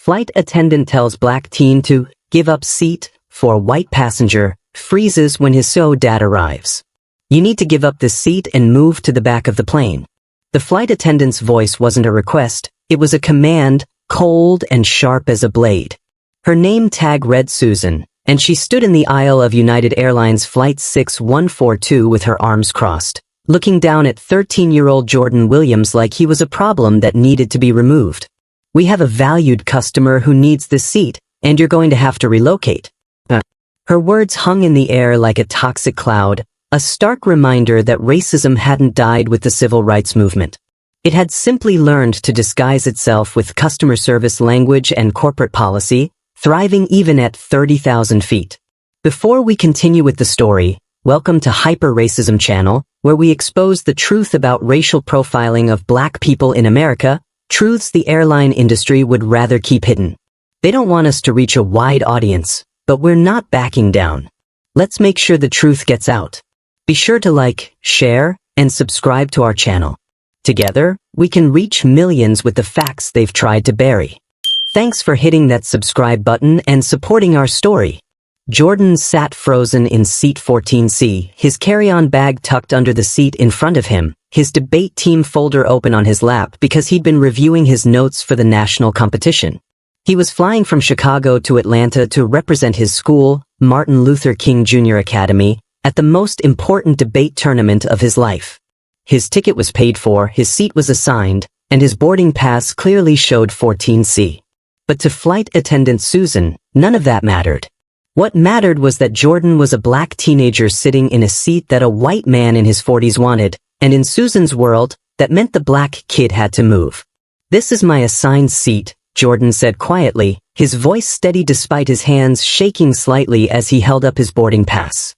Flight attendant tells black teen to give up seat for white passenger, freezes when his dad arrives. You need to give up this seat and move to the back of the plane. The flight attendant's voice wasn't a request, it was a command, cold and sharp as a blade. Her name tag read Susan, and she stood in the aisle of United Airlines Flight 6142 with her arms crossed, looking down at 13-year-old Jordan Williams like he was a problem that needed to be removed. We have a valued customer who needs this seat, and you're going to have to relocate. Her words hung in the air like a toxic cloud, a stark reminder that racism hadn't died with the civil rights movement. It had simply learned to disguise itself with customer service language and corporate policy, thriving even at 30,000 feet. Before we continue with the story, welcome to Hyper Racism Channel, where we expose the truth about racial profiling of black people in America, truths the airline industry would rather keep hidden. They don't want us to reach a wide audience, but we're not backing down. Let's make sure the truth gets out. Be sure to like, share, and subscribe to our channel. Together, we can reach millions with the facts they've tried to bury. Thanks for hitting that subscribe button and supporting our story. Jordan sat frozen in seat 14C, his carry-on bag tucked under the seat in front of him, his debate team folder open on his lap because he'd been reviewing his notes for the national competition. He was flying from Chicago to Atlanta to represent his school, Martin Luther King Jr. Academy, at the most important debate tournament of his life. His ticket was paid for, his seat was assigned, and his boarding pass clearly showed 14C. But to flight attendant Susan, none of that mattered. What mattered was that Jordan was a black teenager sitting in a seat that a white man in his 40s wanted, and in Susan's world, that meant the black kid had to move. "This is my assigned seat," Jordan said quietly, his voice steady despite his hands shaking slightly as he held up his boarding pass.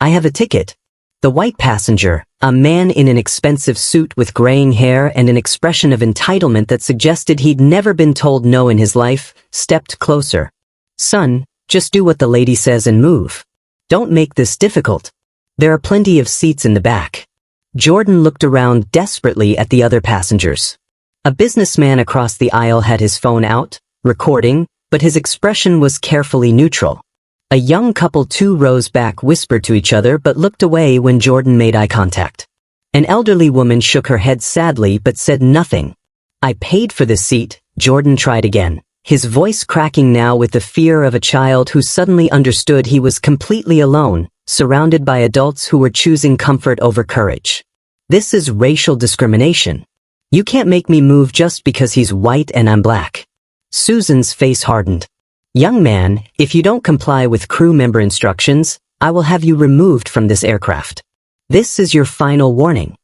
"I have a ticket." The white passenger, a man in an expensive suit with graying hair and an expression of entitlement that suggested he'd never been told no in his life, stepped closer. "Son, just do what the lady says and move. Don't make this difficult. There are plenty of seats in the back." Jordan looked around desperately at the other passengers. A businessman across the aisle had his phone out, recording, but his expression was carefully neutral. A young couple 2 rows back whispered to each other but looked away when Jordan made eye contact. An elderly woman shook her head sadly but said nothing. "I paid for this seat," Jordan tried again, his voice cracking now with the fear of a child who suddenly understood he was completely alone, surrounded by adults who were choosing comfort over courage. "This is racial discrimination. You can't make me move just because he's white and I'm black." Susan's face hardened. "Young man, if you don't comply with crew member instructions, I will have you removed from this aircraft. This is your final warning."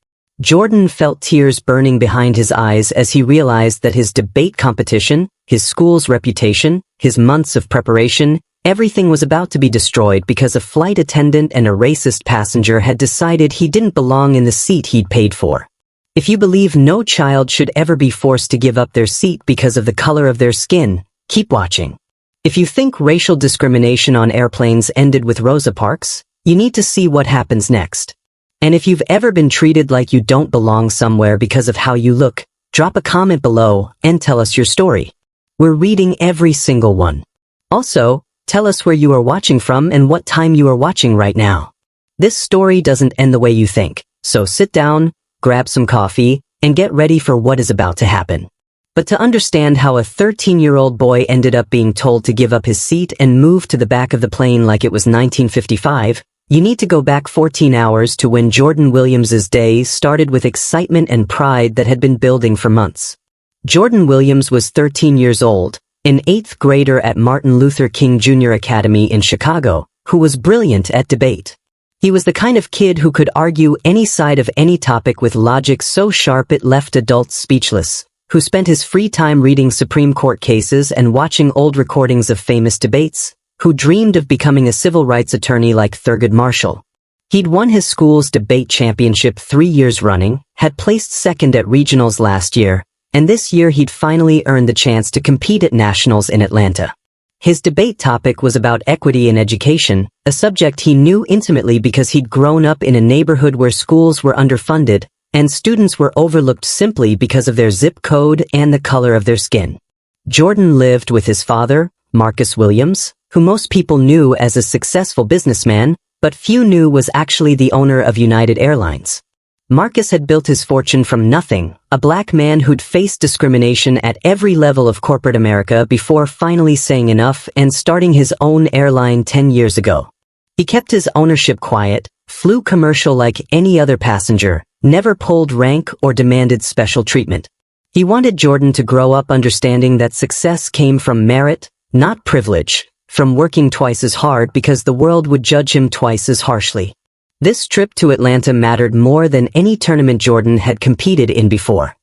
Jordan felt tears burning behind his eyes as he realized that his debate competition, his school's reputation, his months of preparation, everything was about to be destroyed because a flight attendant and a racist passenger had decided he didn't belong in the seat he'd paid for. If you believe no child should ever be forced to give up their seat because of the color of their skin, keep watching. If you think racial discrimination on airplanes ended with Rosa Parks, you need to see what happens next. And if you've ever been treated like you don't belong somewhere because of how you look, drop a comment below and tell us your story. We're reading every single one. Also, tell us where you are watching from and what time you are watching right now. This story doesn't end the way you think, so sit down, grab some coffee, and get ready for what is about to happen. But to understand how a 13-year-old boy ended up being told to give up his seat and move to the back of the plane like it was 1955, you need to go back 14 hours to when Jordan Williams's day started with excitement and pride that had been building for months. Jordan Williams was 13 years old, an 8th grader at Martin Luther King Jr. Academy in Chicago, who was brilliant at debate. He was the kind of kid who could argue any side of any topic with logic so sharp it left adults speechless, who spent his free time reading Supreme Court cases and watching old recordings of famous debates, who dreamed of becoming a civil rights attorney like Thurgood Marshall. He'd won his school's debate championship 3 years running, had placed second at regionals last year, and this year he'd finally earned the chance to compete at nationals in Atlanta. His debate topic was about equity in education, a subject he knew intimately because he'd grown up in a neighborhood where schools were underfunded, and students were overlooked simply because of their zip code and the color of their skin. Jordan lived with his father, Marcus Williams, who most people knew as a successful businessman, but few knew was actually the owner of United Airlines. Marcus had built his fortune from nothing, a black man who'd faced discrimination at every level of corporate America before finally saying enough and starting his own airline 10 years ago. He kept his ownership quiet, flew commercial like any other passenger, never pulled rank or demanded special treatment. He wanted Jordan to grow up understanding that success came from merit, not privilege, from working twice as hard because the world would judge him twice as harshly. This trip to Atlanta mattered more than any tournament Jordan had competed in before.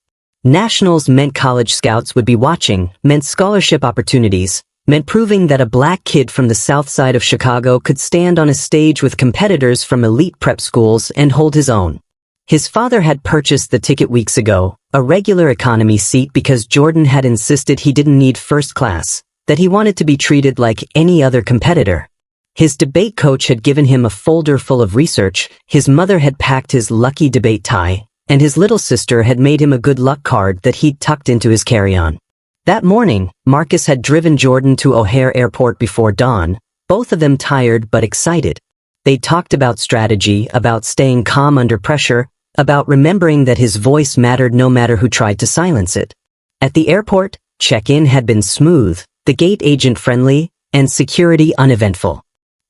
Nationals meant college scouts would be watching, meant scholarship opportunities, meant proving that a black kid from the south side of Chicago could stand on a stage with competitors from elite prep schools and hold his own. His father had purchased the ticket weeks ago, a regular economy seat because Jordan had insisted he didn't need first class, that he wanted to be treated like any other competitor. His debate coach had given him a folder full of research, his mother had packed his lucky debate tie, and his little sister had made him a good luck card that he'd tucked into his carry-on. That morning, Marcus had driven Jordan to O'Hare Airport before dawn, both of them tired but excited. They talked about strategy, about staying calm under pressure, about remembering that his voice mattered no matter who tried to silence it. At the airport, check-in had been smooth, the gate agent friendly, and security uneventful.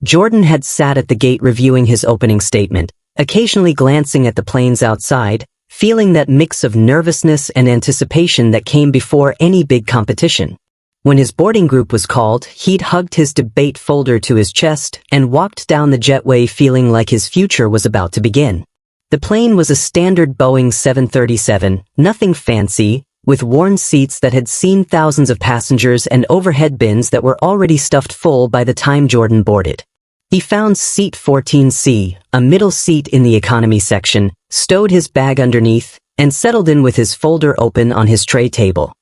Jordan had sat at the gate reviewing his opening statement, occasionally glancing at the planes outside, feeling that mix of nervousness and anticipation that came before any big competition. When his boarding group was called, he'd hugged his debate folder to his chest and walked down the jetway feeling like his future was about to begin. The plane was a standard Boeing 737, nothing fancy, with worn seats that had seen thousands of passengers and overhead bins that were already stuffed full by the time Jordan boarded. He found seat 14C, a middle seat in the economy section, stowed his bag underneath, and settled in with his folder open on his tray table.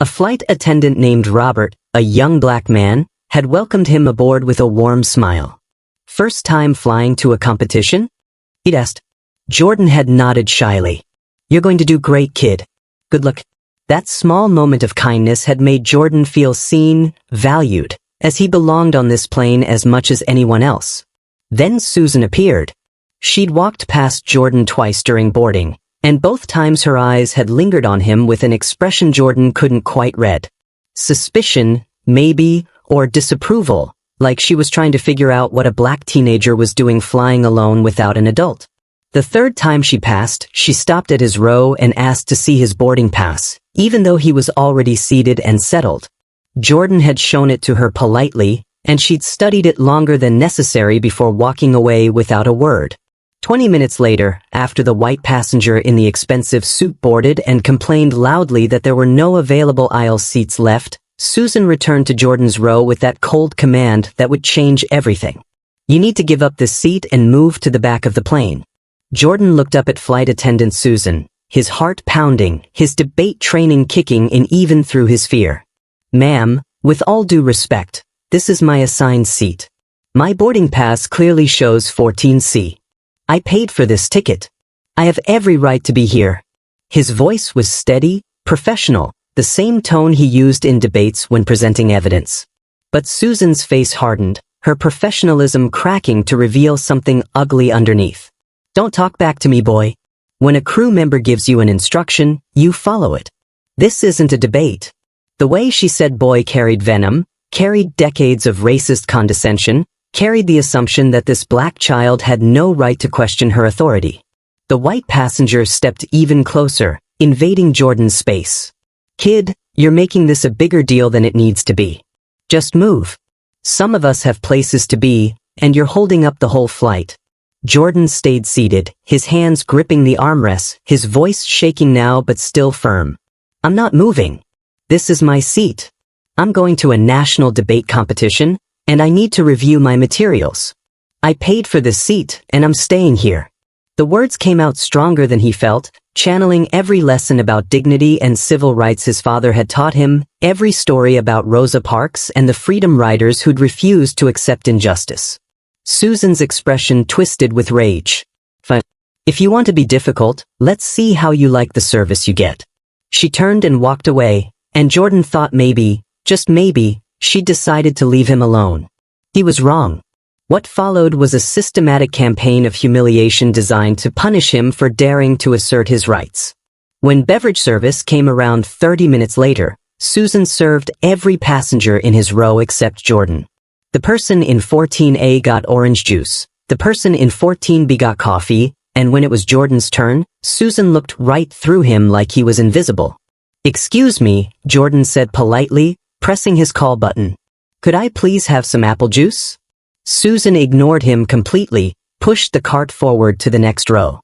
A flight attendant named Robert, a young black man, had welcomed him aboard with a warm smile. "First time flying to a competition?" he'd asked. Jordan had nodded shyly. "You're going to do great, kid. Good luck." That small moment of kindness had made Jordan feel seen, valued, as he belonged on this plane as much as anyone else. Then Susan appeared. She'd walked past Jordan twice during boarding, and both times her eyes had lingered on him with an expression Jordan couldn't quite read. Suspicion, maybe, or disapproval, like she was trying to figure out what a black teenager was doing flying alone without an adult. The third time she passed, she stopped at his row and asked to see his boarding pass, even though he was already seated and settled. Jordan had shown it to her politely, and she'd studied it longer than necessary before walking away without a word. 20 minutes later, after the white passenger in the expensive suit boarded and complained loudly that there were no available aisle seats left, Susan returned to Jordan's row with that cold command that would change everything. "You need to give up this seat and move to the back of the plane." Jordan looked up at flight attendant Susan, his heart pounding, his debate training kicking in even through his fear. "Ma'am, with all due respect, this is my assigned seat. My boarding pass clearly shows 14C. I paid for this ticket. I have every right to be here." His voice was steady, professional, the same tone he used in debates when presenting evidence. But Susan's face hardened, her professionalism cracking to reveal something ugly underneath. "Don't talk back to me, boy. When a crew member gives you an instruction, you follow it. This isn't a debate." The way she said boy carried venom, carried decades of racist condescension, carried the assumption that this black child had no right to question her authority. The white passenger stepped even closer, invading Jordan's space. "Kid, you're making this a bigger deal than it needs to be. Just move. Some of us have places to be, and you're holding up the whole flight." Jordan stayed seated, his hands gripping the armrests, his voice shaking now but still firm. "I'm not moving. This is my seat. I'm going to a national debate competition, and I need to review my materials. I paid for this seat, and I'm staying here." The words came out stronger than he felt, channeling every lesson about dignity and civil rights his father had taught him, every story about Rosa Parks and the Freedom Riders who'd refused to accept injustice. Susan's expression twisted with rage. "Fine. If you want to be difficult, let's see how you like the service you get." She turned and walked away, and Jordan thought maybe, just maybe, she'd decided to leave him alone. He was wrong. What followed was a systematic campaign of humiliation designed to punish him for daring to assert his rights. When beverage service came around 30 minutes later, Susan served every passenger in his row except Jordan. The person in 14A got orange juice, the person in 14B got coffee, and when it was Jordan's turn, Susan looked right through him like he was invisible. "Excuse me," Jordan said politely, pressing his call button. "Could I please have some apple juice?" Susan ignored him completely, pushed the cart forward to the next row.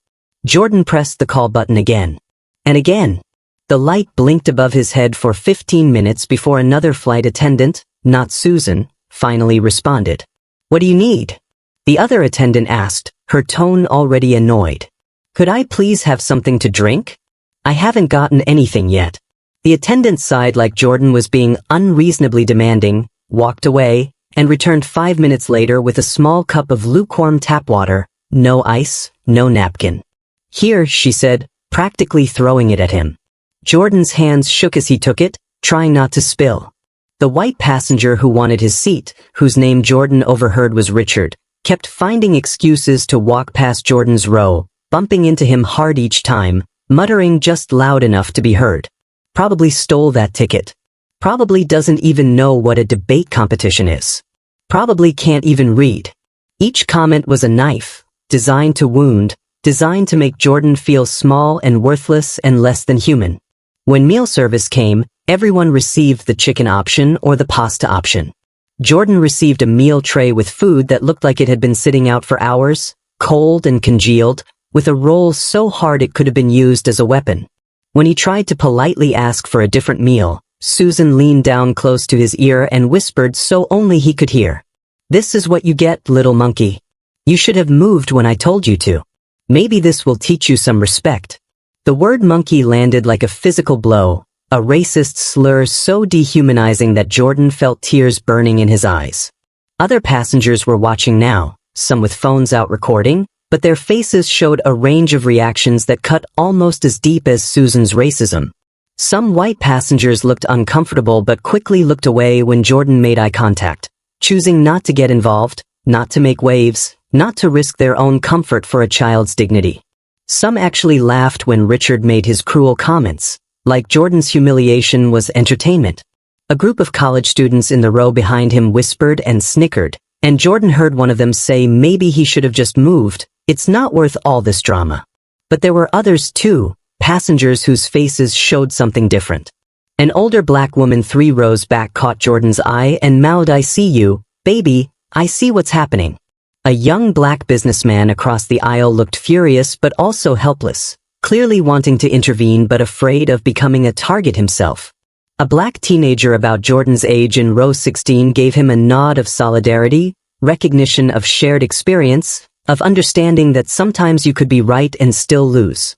Jordan pressed the call button again. And again. The light blinked above his head for 15 minutes before another flight attendant, not Susan, finally responded. "What do you need?" The other attendant asked, her tone already annoyed. "Could I please have something to drink? I haven't gotten anything yet." The attendant sighed like Jordan was being unreasonably demanding, walked away, and returned 5 minutes later with a small cup of lukewarm tap water, no ice, no napkin. "Here," she said, practically throwing it at him. Jordan's hands shook as he took it, trying not to spill. The white passenger who wanted his seat, whose name Jordan overheard was Richard, kept finding excuses to walk past Jordan's row, bumping into him hard each time, muttering just loud enough to be heard. Probably stole that ticket. Probably doesn't even know what a debate competition is. Probably can't even read. Each comment was a knife, designed to wound, designed to make Jordan feel small and worthless and less than human. When meal service came, everyone received the chicken option or the pasta option. Jordan received a meal tray with food that looked like it had been sitting out for hours, cold and congealed, with a roll so hard it could have been used as a weapon. When he tried to politely ask for a different meal, Susan leaned down close to his ear and whispered so only he could hear. "This is what you get, little monkey. You should have moved when I told you to. Maybe this will teach you some respect." The word monkey landed like a physical blow, a racist slur so dehumanizing that Jordan felt tears burning in his eyes. Other passengers were watching now, some with phones out recording, but their faces showed a range of reactions that cut almost as deep as Susan's racism. Some white passengers looked uncomfortable but quickly looked away when Jordan made eye contact, choosing not to get involved, not to make waves, not to risk their own comfort for a child's dignity. Some actually laughed when Richard made his cruel comments, like Jordan's humiliation was entertainment. A group of college students in the row behind him whispered and snickered, and Jordan heard one of them say maybe he should have just moved, it's not worth all this drama. But there were others too, passengers whose faces showed something different. An older black woman 3 rows back caught Jordan's eye and mouthed, "I see you, baby, I see what's happening." A young black businessman across the aisle looked furious but also helpless, clearly wanting to intervene but afraid of becoming a target himself. A black teenager about Jordan's age in row 16 gave him a nod of solidarity, recognition of shared experience, of understanding that sometimes you could be right and still lose.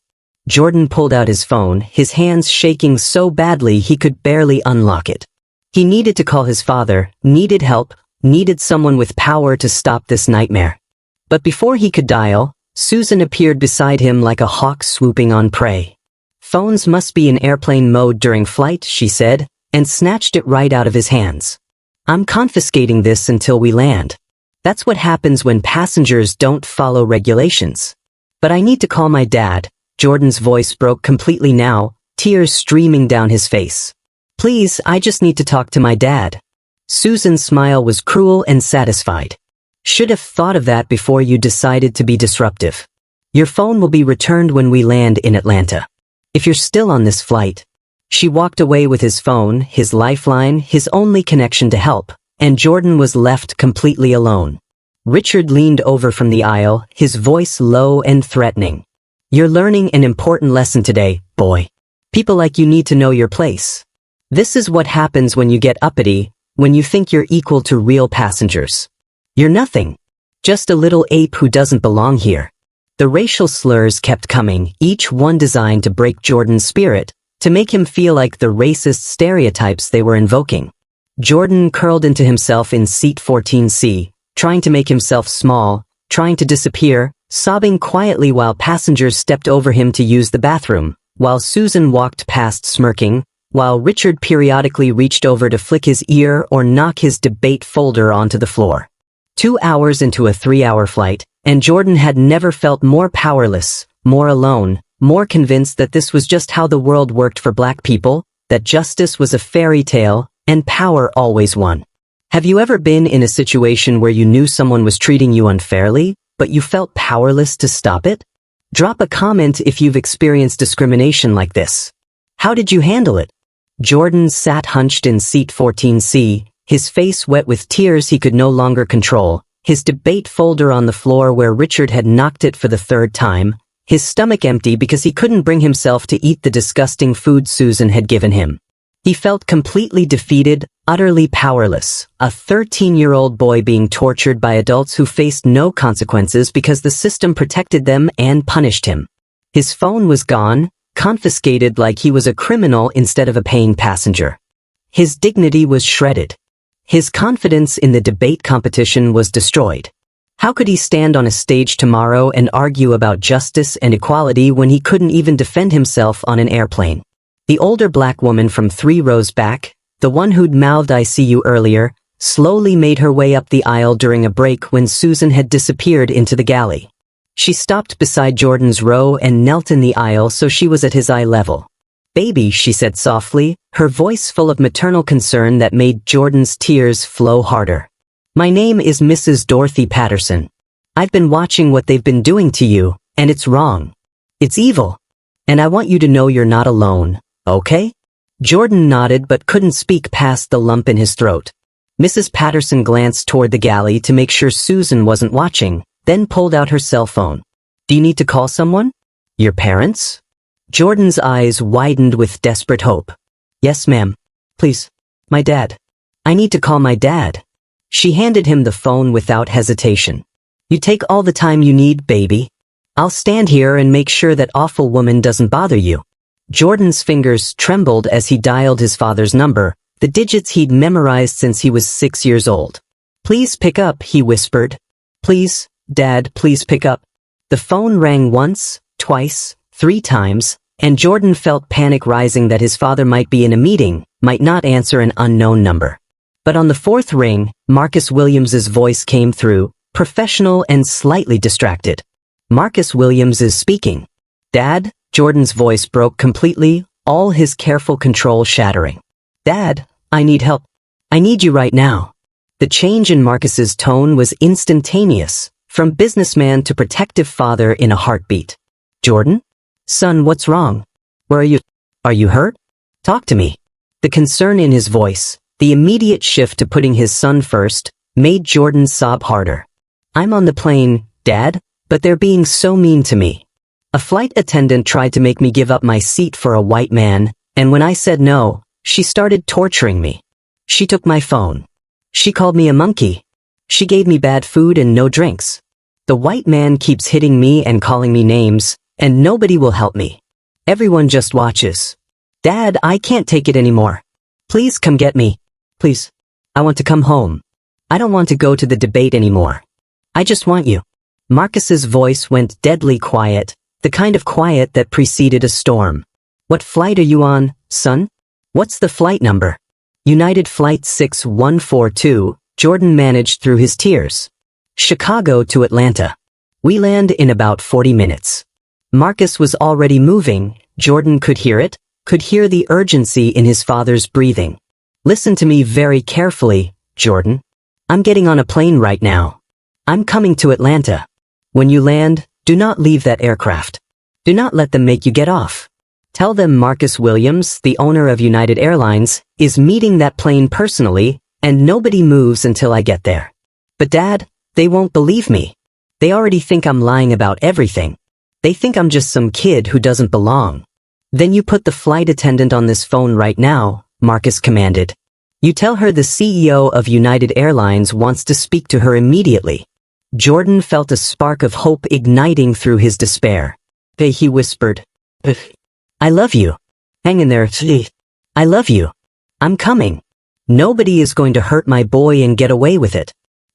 Jordan pulled out his phone, his hands shaking so badly he could barely unlock it. He needed to call his father, needed help, needed someone with power to stop this nightmare. But before he could dial, Susan appeared beside him like a hawk swooping on prey. "Phones must be in airplane mode during flight," she said, and snatched it right out of his hands. "I'm confiscating this until we land. That's what happens when passengers don't follow regulations." "But I need to call my dad." Jordan's voice broke completely now, tears streaming down his face. "Please, I just need to talk to my dad." Susan's smile was cruel and satisfied. "Should have thought of that before you decided to be disruptive. Your phone will be returned when we land in Atlanta. If you're still on this flight." She walked away with his phone, his lifeline, his only connection to help, and Jordan was left completely alone. Richard leaned over from the aisle, his voice low and threatening. "You're learning an important lesson today, boy. People like you need to know your place. This is what happens when you get uppity, when you think you're equal to real passengers. You're nothing. Just a little ape who doesn't belong here." The racial slurs kept coming, each one designed to break Jordan's spirit, to make him feel like the racist stereotypes they were invoking. Jordan curled into himself in seat 14C, trying to make himself small, trying to disappear, sobbing quietly while passengers stepped over him to use the bathroom, while Susan walked past smirking, while Richard periodically reached over to flick his ear or knock his debate folder onto the floor. 2 hours into a 3-hour flight, and Jordan had never felt more powerless, more alone, more convinced that this was just how the world worked for black people, that justice was a fairy tale, and power always won. Have you ever been in a situation where you knew someone was treating you unfairly, but you felt powerless to stop it? Drop a comment if you've experienced discrimination like this. How did you handle it? Jordan sat hunched in seat 14C, his face wet with tears he could no longer control, his debate folder on the floor where Richard had knocked it for the 3rd time, his stomach empty because he couldn't bring himself to eat the disgusting food Susan had given him. He felt completely defeated, utterly powerless, a 13-year-old boy being tortured by adults who faced no consequences because the system protected them and punished him. His phone was gone, confiscated like he was a criminal instead of a paying passenger. His dignity was shredded. His confidence in the debate competition was destroyed. How could he stand on a stage tomorrow and argue about justice and equality when he couldn't even defend himself on an airplane? The older black woman from 3 rows back, the one who'd mouthed "I see you" earlier, slowly made her way up the aisle during a break when Susan had disappeared into the galley. She stopped beside Jordan's row and knelt in the aisle so she was at his eye level. "Baby," she said softly, her voice full of maternal concern that made Jordan's tears flow harder. "My name is Mrs. Dorothy Patterson. I've been watching what they've been doing to you, and it's wrong. It's evil. And I want you to know you're not alone, okay?" Jordan nodded but couldn't speak past the lump in his throat. Mrs. Patterson glanced toward the galley to make sure Susan wasn't watching, then pulled out her cell phone. "Do you need to call someone? Your parents?" Jordan's eyes widened with desperate hope. "Yes, ma'am. Please. My dad. I need to call my dad." She handed him the phone without hesitation. "You take all the time you need, baby. I'll stand here and make sure that awful woman doesn't bother you." Jordan's fingers trembled as he dialed his father's number, the digits he'd memorized since he was 6 years old. "Please pick up," he whispered. "Please, Dad, please pick up." The phone rang once, twice, 3 times, and Jordan felt panic rising that his father might be in a meeting, might not answer an unknown number. But on the 4th ring, Marcus Williams's voice came through, professional and slightly distracted. "Marcus Williams is speaking." "Dad?" Jordan's voice broke completely, all his careful control shattering. "Dad, I need help. I need you right now." The change in Marcus's tone was instantaneous, from businessman to protective father in a heartbeat. "Jordan? Son, what's wrong? Where are you? Are you hurt? Talk to me." The concern in his voice, the immediate shift to putting his son first, made Jordan sob harder. "I'm on the plane, Dad, but they're being so mean to me. A flight attendant tried to make me give up my seat for a white man, and when I said no, she started torturing me. She took my phone. She called me a monkey. She gave me bad food and no drinks. The white man keeps hitting me and calling me names, and nobody will help me. Everyone just watches. Dad, I can't take it anymore. Please come get me. Please. I want to come home. I don't want to go to the debate anymore. I just want you." Marcus's voice went deadly quiet, the kind of quiet that preceded a storm. "What flight are you on, son? What's the flight number?" "United Flight 6142, Jordan managed through his tears. "Chicago to Atlanta. We land in about 40 minutes. Marcus was already moving. Jordan could hear it, could hear the urgency in his father's breathing. "Listen to me very carefully, Jordan. I'm getting on a plane right now. I'm coming to Atlanta. When you land, do not leave that aircraft. Do not let them make you get off. Tell them Marcus Williams, the owner of United Airlines, is meeting that plane personally, and nobody moves until I get there." "But Dad, they won't believe me. They already think I'm lying about everything. They think I'm just some kid who doesn't belong." "Then you put the flight attendant on this phone right now," Marcus commanded. "You tell her the CEO of United Airlines wants to speak to her immediately." Jordan felt a spark of hope igniting through his despair. He whispered, "I love you. Hang in there. I love you. I'm coming. Nobody is going to hurt my boy and get away with it."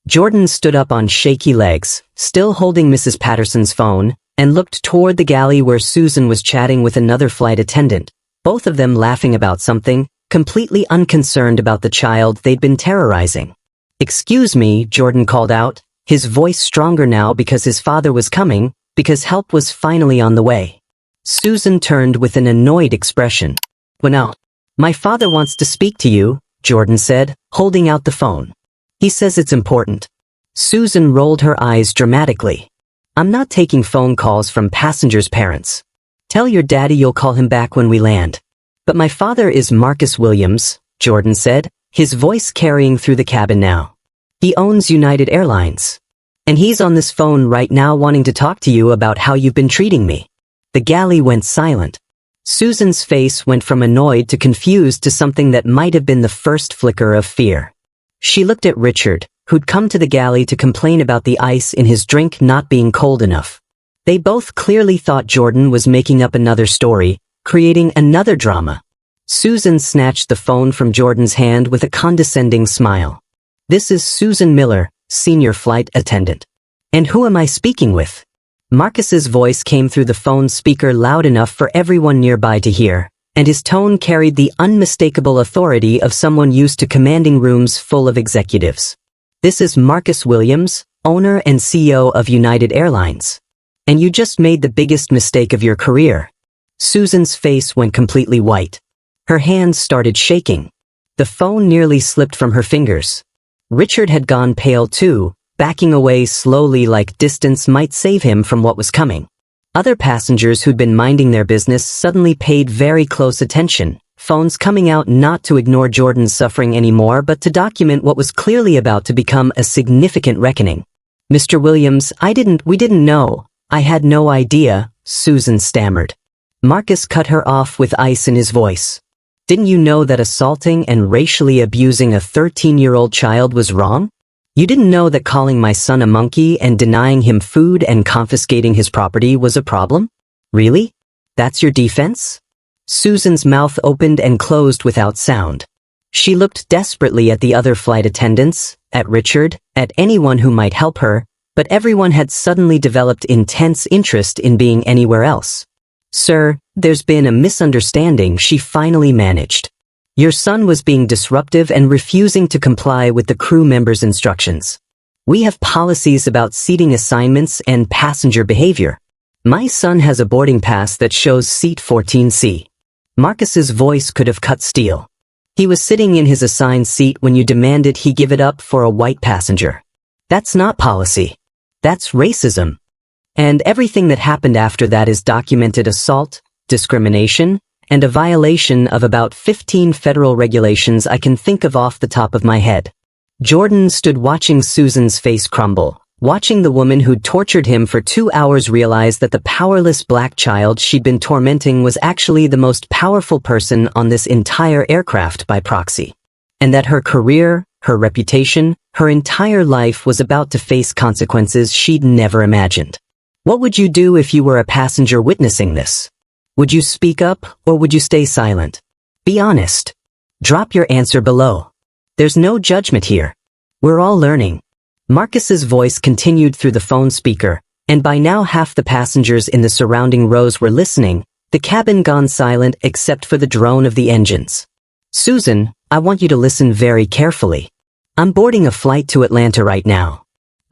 Jordan stood up on shaky legs, still holding Mrs. Patterson's phone, and looked toward the galley where Susan was chatting with another flight attendant. both of them laughing about something, completely unconcerned about the child they'd been terrorizing. "Excuse me," Jordan called out, his voice stronger now because his father was coming, because help was finally on the way. Susan turned with an annoyed expression. "Well now, my father wants to speak to you," Jordan said, holding out the phone. "He says it's important." Susan rolled her eyes dramatically. "I'm not taking phone calls from passengers' parents. Tell your daddy you'll call him back when we land." "But my father is Marcus Williams," Jordan said, his voice carrying through the cabin now. "He owns United Airlines. And he's on this phone right now wanting to talk to you about how you've been treating me." The galley went silent. Susan's face went from annoyed to confused to something that might have been the first flicker of fear. She looked at Richard, who'd come to the galley to complain about the ice in his drink not being cold enough. They both clearly thought Jordan was making up another story, creating another drama. Susan snatched the phone from Jordan's hand with a condescending smile. "This is Susan Miller, senior flight attendant. And who am I speaking with?" Marcus's voice came through the phone speaker loud enough for everyone nearby to hear, and his tone carried the unmistakable authority of someone used to commanding rooms full of executives. "This is Marcus Williams, owner and CEO of United Airlines. And you just made the biggest mistake of your career." Susan's face went completely white. Her hands started shaking. The phone nearly slipped from her fingers. Richard had gone pale too, backing away slowly like distance might save him from what was coming. Other passengers who'd been minding their business suddenly paid very close attention, phones coming out not to ignore Jordan's suffering anymore but to document what was clearly about to become a significant reckoning. "Mr. Williams, we didn't know. I had no idea," Susan stammered. Marcus cut her off with ice in his voice. "Didn't you know that assaulting and racially abusing a 13-year-old child was wrong? You didn't know that calling my son a monkey and denying him food and confiscating his property was a problem? Really? That's your defense?" Susan's mouth opened and closed without sound. She looked desperately at the other flight attendants, at Richard, at anyone who might help her, but everyone had suddenly developed intense interest in being anywhere else. "Sir, there's been a misunderstanding," she finally managed. "Your son was being disruptive and refusing to comply with the crew members' instructions. We have policies about seating assignments and passenger behavior. My son has a boarding pass that shows seat 14C. Marcus's voice could have cut steel. He was sitting in his assigned seat when you demanded he give it up for a white passenger. That's not policy. That's racism. And everything that happened after that is documented assault, discrimination, and a violation of about 15 federal regulations I can think of off the top of my head." Jordan stood watching Susan's face crumble, watching the woman who'd tortured him for 2 hours realize that the powerless black child she'd been tormenting was actually the most powerful person on this entire aircraft by proxy. And that her career, her reputation, her entire life was about to face consequences she'd never imagined. What would you do if you were a passenger witnessing this? Would you speak up, or would you stay silent? Be honest. Drop your answer below. There's no judgment here. We're all learning. Marcus's voice continued through the phone speaker, and by now half the passengers in the surrounding rows were listening, the cabin gone silent except for the drone of the engines. "Susan, I want you to listen very carefully. I'm boarding a flight to Atlanta right now.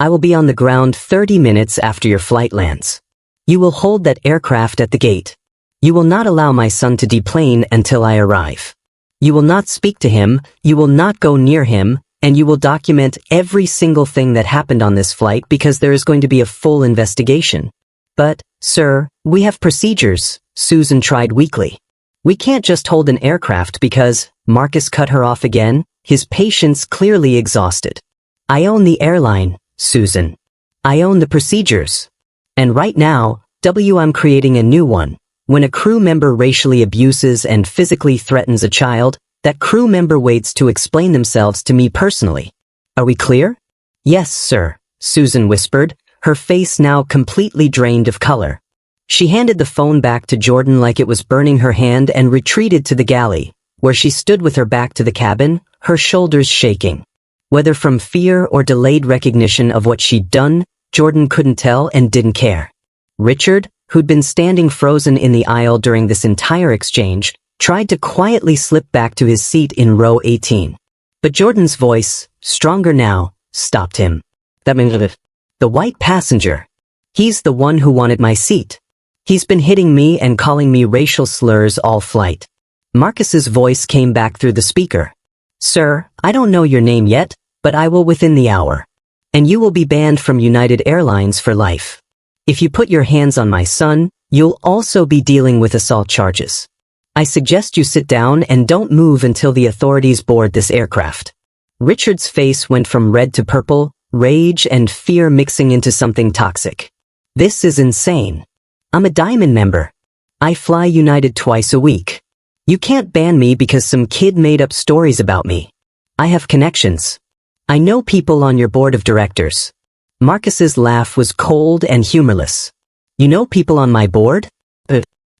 I will be on the ground 30 minutes after your flight lands. You will hold that aircraft at the gate. You will not allow my son to deplane until I arrive. You will not speak to him, you will not go near him, and you will document every single thing that happened on this flight because there is going to be a full investigation." "But, sir, we have procedures," Susan tried weakly. "We can't just hold an aircraft because," Marcus cut her off again, his patience clearly exhausted. "I own the airline, Susan. I own the procedures. And right now, I'm creating a new one. When a crew member racially abuses and physically threatens a child, that crew member waits to explain themselves to me personally. Are we clear?" "Yes, sir," Susan whispered, her face now completely drained of color. She handed the phone back to Jordan like it was burning her hand and retreated to the galley, where she stood with her back to the cabin, her shoulders shaking. Whether from fear or delayed recognition of what she'd done, Jordan couldn't tell and didn't care. Richard, who'd been standing frozen in the aisle during this entire exchange, tried to quietly slip back to his seat in row 18. But Jordan's voice, stronger now, stopped him. That means the white passenger. He's the one who wanted my seat. He's been hitting me and calling me racial slurs all flight. Marcus's voice came back through the speaker. Sir, I don't know your name yet, but I will within the hour. And you will be banned from United Airlines for life. If you put your hands on my son, you'll also be dealing with assault charges. I suggest you sit down and don't move until the authorities board this aircraft. Richard's face went from red to purple, rage and fear mixing into something toxic. This is insane. I'm a Diamond member. I fly United twice a week. You can't ban me because some kid made up stories about me. I have connections. I know people on your board of directors. Marcus's laugh was cold and humorless. You know people on my board?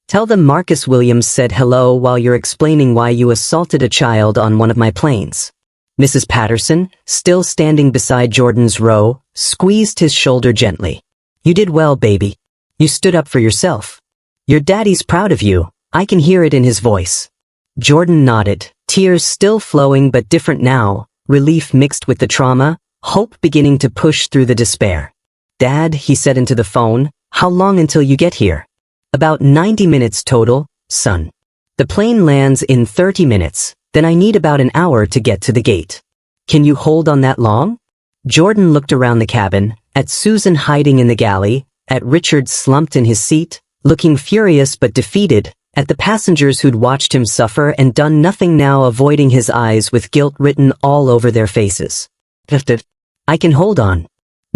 Tell them Marcus Williams said hello while you're explaining why you assaulted a child on one of my planes. Mrs. Patterson, still standing beside Jordan's row, squeezed his shoulder gently. You did well, baby. You stood up for yourself. Your daddy's proud of you. I can hear it in his voice. Jordan nodded, tears still flowing but different now, relief mixed with the trauma, hope beginning to push through the despair. Dad, he said into the phone, how long until you get here? About 90 minutes total, son. The plane lands in 30 minutes, then I need about an hour to get to the gate. Can you hold on that long? Jordan looked around the cabin, at Susan hiding in the galley, at Richard slumped in his seat, looking furious but defeated, at the passengers who'd watched him suffer and done nothing now avoiding his eyes with guilt written all over their faces. I can hold on.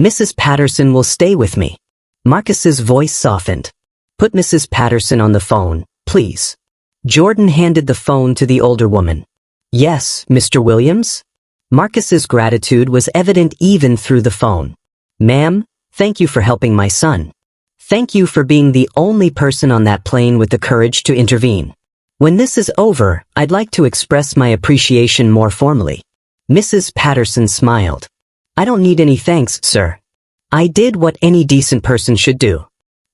Mrs. Patterson will stay with me. Marcus's voice softened. Put Mrs. Patterson on the phone, please. Jordan handed the phone to the older woman. Yes, Mr. Williams? Marcus's gratitude was evident even through the phone. Ma'am, thank you for helping my son. Thank you for being the only person on that plane with the courage to intervene. When this is over, I'd like to express my appreciation more formally. Mrs. Patterson smiled. I don't need any thanks, sir. I did what any decent person should do.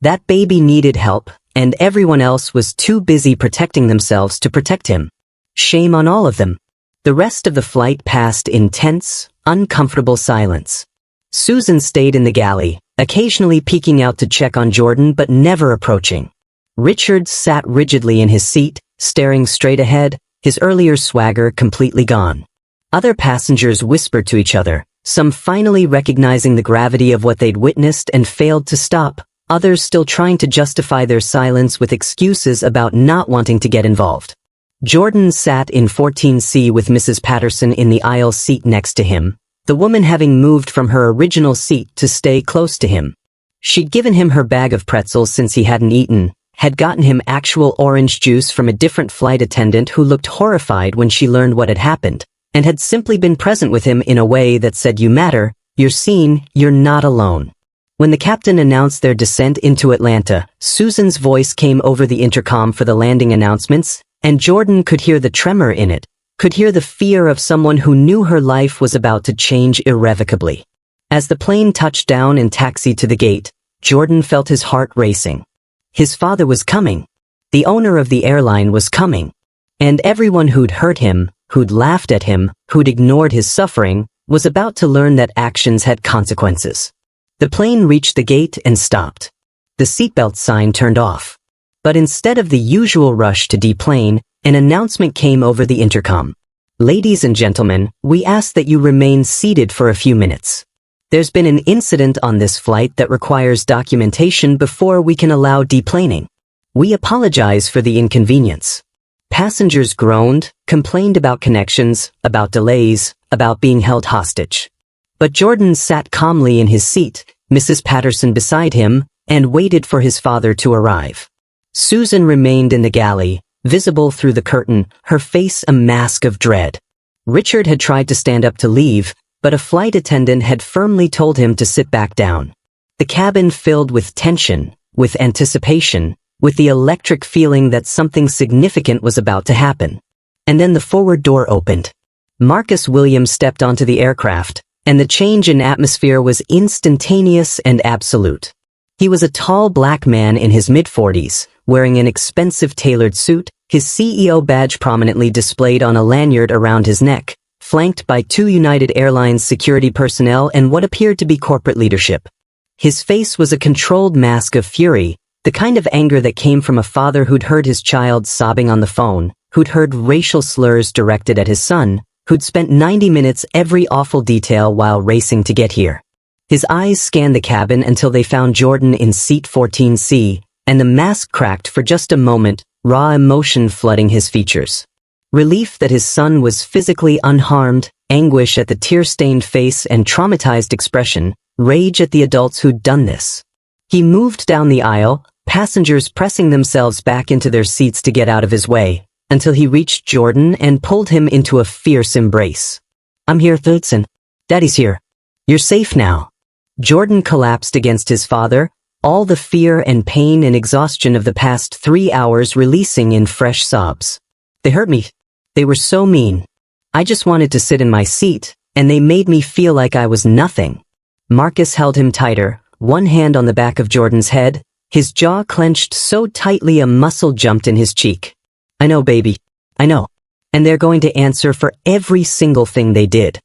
That baby needed help, and everyone else was too busy protecting themselves to protect him. Shame on all of them. The rest of the flight passed in tense, uncomfortable silence. Susan stayed in the galley, occasionally peeking out to check on Jordan but never approaching. Richard sat rigidly in his seat, staring straight ahead, his earlier swagger completely gone. Other passengers whispered to each other, some finally recognizing the gravity of what they'd witnessed and failed to stop, others still trying to justify their silence with excuses about not wanting to get involved. Jordan sat in 14C with Mrs. Patterson in the aisle seat next to him, the woman having moved from her original seat to stay close to him. She'd given him her bag of pretzels since he hadn't eaten, had gotten him actual orange juice from a different flight attendant who looked horrified when she learned what had happened, and had simply been present with him in a way that said you matter, you're seen, you're not alone. When the captain announced their descent into Atlanta, Susan's voice came over the intercom for the landing announcements, and Jordan could hear the tremor in it, could hear the fear of someone who knew her life was about to change irrevocably. As the plane touched down and taxied to the gate, Jordan felt his heart racing. His father was coming. The owner of the airline was coming. And everyone who'd hurt him, who'd laughed at him, who'd ignored his suffering, was about to learn that actions had consequences. The plane reached the gate and stopped. The seatbelt sign turned off. But instead of the usual rush to deplane, an announcement came over the intercom. Ladies and gentlemen, we ask that you remain seated for a few minutes. There's been an incident on this flight that requires documentation before we can allow deplaning. We apologize for the inconvenience. Passengers groaned, complained about connections, about delays, about being held hostage. But Jordan sat calmly in his seat, Mrs. Patterson beside him, and waited for his father to arrive. Susan remained in the galley, visible through the curtain, her face a mask of dread. Richard had tried to stand up to leave, but a flight attendant had firmly told him to sit back down. The cabin filled with tension, with anticipation, with the electric feeling that something significant was about to happen. And then the forward door opened. Marcus Williams stepped onto the aircraft, and the change in atmosphere was instantaneous and absolute. He was a tall black man in his mid-40s, wearing an expensive tailored suit, his CEO badge prominently displayed on a lanyard around his neck, flanked by 2 United Airlines security personnel and what appeared to be corporate leadership. His face was a controlled mask of fury, the kind of anger that came from a father who'd heard his child sobbing on the phone, who'd heard racial slurs directed at his son, who'd spent 90 minutes every awful detail while racing to get here. His eyes scanned the cabin until they found Jordan in seat 14C, and the mask cracked for just a moment, raw emotion flooding his features. Relief that his son was physically unharmed, anguish at the tear-stained face and traumatized expression, rage at the adults who'd done this. He moved down the aisle, passengers pressing themselves back into their seats to get out of his way, until he reached Jordan and pulled him into a fierce embrace. "I'm here, Thudson. Daddy's here. You're safe now." Jordan collapsed against his father, all the fear and pain and exhaustion of the past 3 hours releasing in fresh sobs. "They hurt me. They were so mean. I just wanted to sit in my seat, and they made me feel like I was nothing." Marcus held him tighter, one hand on the back of Jordan's head, his jaw clenched so tightly a muscle jumped in his cheek. "I know, baby. I know. And they're going to answer for every single thing they did."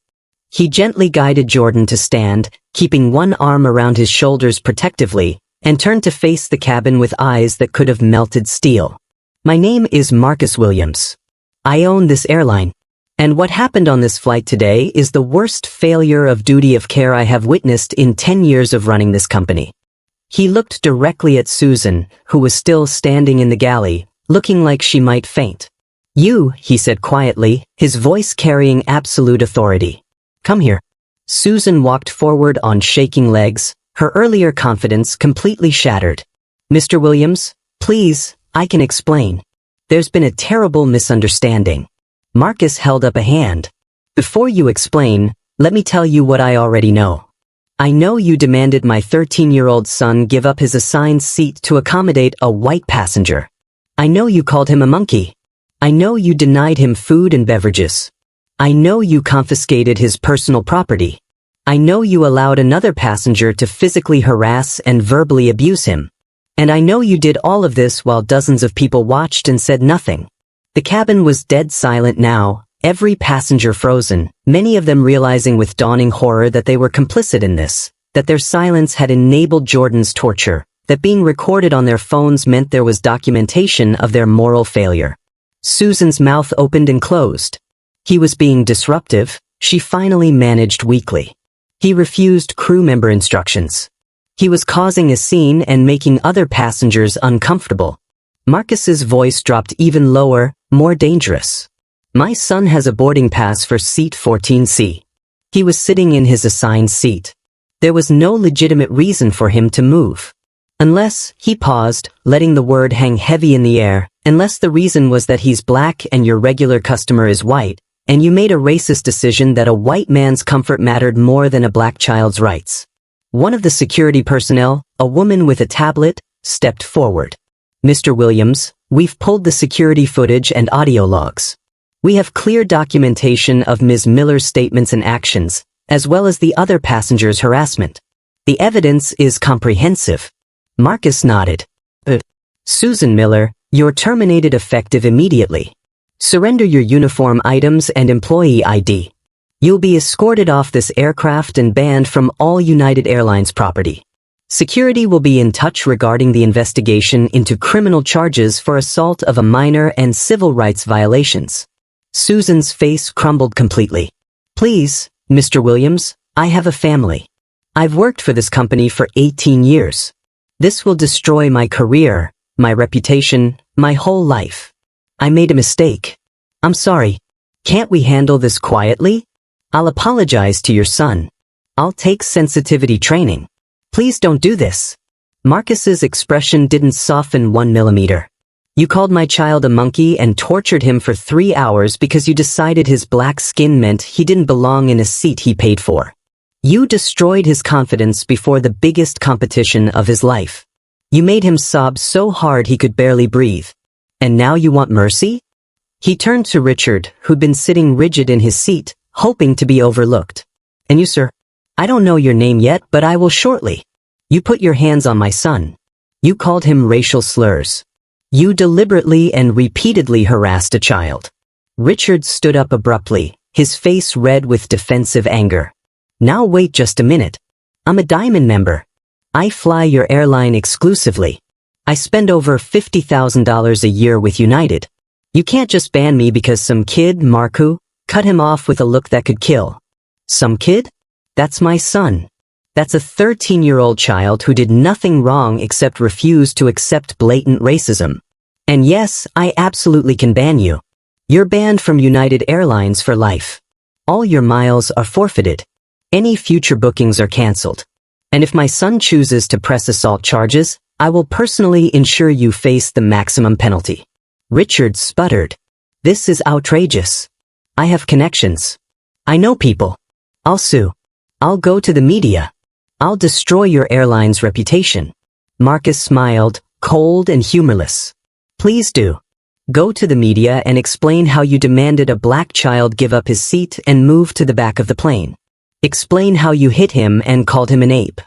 He gently guided Jordan to stand, keeping one arm around his shoulders protectively, and turned to face the cabin with eyes that could have melted steel. "My name is Marcus Williams. I own this airline. And what happened on this flight today is the worst failure of duty of care I have witnessed in 10 years of running this company." He looked directly at Susan, who was still standing in the galley, looking like she might faint. "You," he said quietly, his voice carrying absolute authority. "Come here." Susan walked forward on shaking legs, her earlier confidence completely shattered. "Mr. Williams, please, I can explain. There's been a terrible misunderstanding." Marcus held up a hand. "Before you explain, let me tell you what I already know. I know you demanded my 13-year-old son give up his assigned seat to accommodate a white passenger. I know you called him a monkey. I know you denied him food and beverages. I know you confiscated his personal property. I know you allowed another passenger to physically harass and verbally abuse him. And I know you did all of this while dozens of people watched and said nothing." The cabin was dead silent now, every passenger frozen, many of them realizing with dawning horror that they were complicit in this, that their silence had enabled Jordan's torture, that being recorded on their phones meant there was documentation of their moral failure. Susan's mouth opened and closed. He was being disruptive, she finally managed weakly. He refused crew member instructions. He was causing a scene and making other passengers uncomfortable. Marcus's voice dropped even lower, more dangerous. "My son has a boarding pass for seat 14C. He was sitting in his assigned seat. There was no legitimate reason for him to move. Unless," he paused, letting the word hang heavy in the air, "unless the reason was that he's black and your regular customer is white, and you made a racist decision that a white man's comfort mattered more than a black child's rights." One of the security personnel, a woman with a tablet, stepped forward. "Mr. Williams, we've pulled the security footage and audio logs. We have clear documentation of Ms. Miller's statements and actions, as well as the other passengers' harassment. The evidence is comprehensive." Marcus nodded. "Susan Miller, you're terminated effective immediately. Surrender your uniform items and employee ID. You'll be escorted off this aircraft and banned from all United Airlines property. Security will be in touch regarding the investigation into criminal charges for assault of a minor and civil rights violations." Susan's face crumbled completely. "Please, Mr. Williams, I have a family. I've worked for this company for 18 years. This will destroy my career, my reputation, my whole life. I made a mistake. I'm sorry. Can't we handle this quietly? I'll apologize to your son. I'll take sensitivity training. Please don't do this." Marcus's expression didn't soften 1 millimeter. "You called my child a monkey and tortured him for 3 hours because you decided his black skin meant he didn't belong in a seat he paid for. You destroyed his confidence before the biggest competition of his life. You made him sob so hard he could barely breathe. And now you want mercy?" He turned to Richard, who'd been sitting rigid in his seat, hoping to be overlooked. "And you, sir? I don't know your name yet, but I will shortly. You put your hands on my son. You called him racial slurs. You deliberately and repeatedly harassed a child. Richard stood up abruptly, his face red with defensive anger. Now wait just a minute. I'm a Diamond member. I fly your airline exclusively. I spend over $50,000 a year with United. You can't just ban me because some kid, Marku, cut him off with a look that could kill. Some kid? That's my son. That's a 13-year-old child who did nothing wrong except refuse to accept blatant racism. And yes, I absolutely can ban you. You're banned from United Airlines for life. All your miles are forfeited. Any future bookings are canceled. And if my son chooses to press assault charges, I will personally ensure you face the maximum penalty. Richard sputtered. This is outrageous. I have connections. I know people. I'll sue. I'll go to the media. I'll destroy your airline's reputation. Marcus smiled, cold and humorless. Please do. Go to the media and explain how you demanded a black child give up his seat and move to the back of the plane. Explain how you hit him and called him an ape.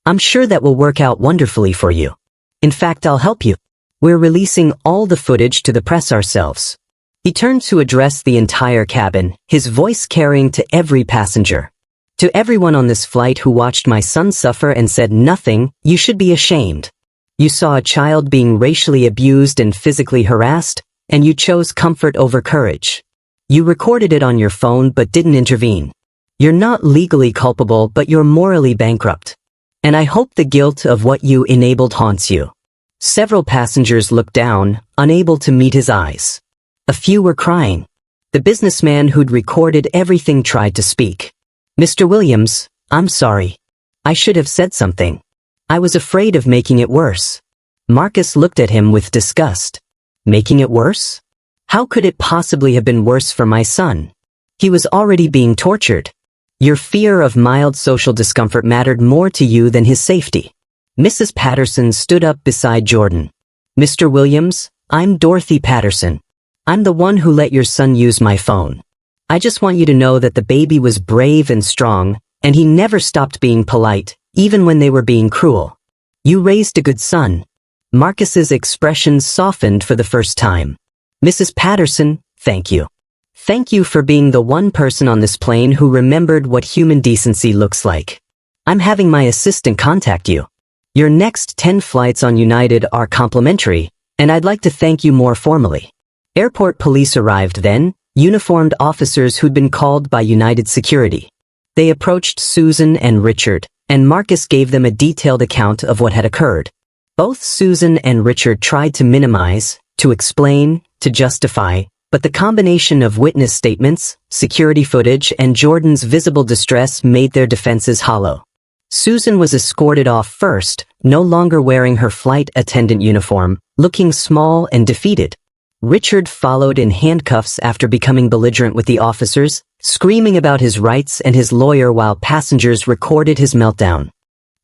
I'm sure that will work out wonderfully for you. In fact, I'll help you. We're releasing all the footage to the press ourselves. He turned to address the entire cabin, his voice carrying to every passenger. To everyone on this flight who watched my son suffer and said nothing, you should be ashamed. You saw a child being racially abused and physically harassed, and you chose comfort over courage. You recorded it on your phone but didn't intervene. You're not legally culpable, but you're morally bankrupt. And I hope the guilt of what you enabled haunts you. Several passengers looked down, unable to meet his eyes. A few were crying. The businessman who'd recorded everything tried to speak. Mr. Williams, I'm sorry. I should have said something. I was afraid of making it worse. Marcus looked at him with disgust. Making it worse? How could it possibly have been worse for my son? He was already being tortured. Your fear of mild social discomfort mattered more to you than his safety. Mrs. Patterson stood up beside Jordan. Mr. Williams, I'm Dorothy Patterson. I'm the one who let your son use my phone. I just want you to know that the baby was brave and strong, and he never stopped being polite, even when they were being cruel. You raised a good son. Marcus's expression softened for the first time. Mrs. Patterson, thank you. Thank you for being the one person on this plane who remembered what human decency looks like. I'm having my assistant contact you. Your next 10 flights on United are complimentary, and I'd like to thank you more formally. Airport police arrived then, uniformed officers who'd been called by United Security. They approached Susan and Richard, and Marcus gave them a detailed account of what had occurred. Both Susan and Richard tried to minimize, to explain, to justify, but the combination of witness statements, security footage, and Jordan's visible distress made their defenses hollow. Susan was escorted off first, no longer wearing her flight attendant uniform, looking small and defeated. Richard followed in handcuffs after becoming belligerent with the officers, screaming about his rights and his lawyer while passengers recorded his meltdown.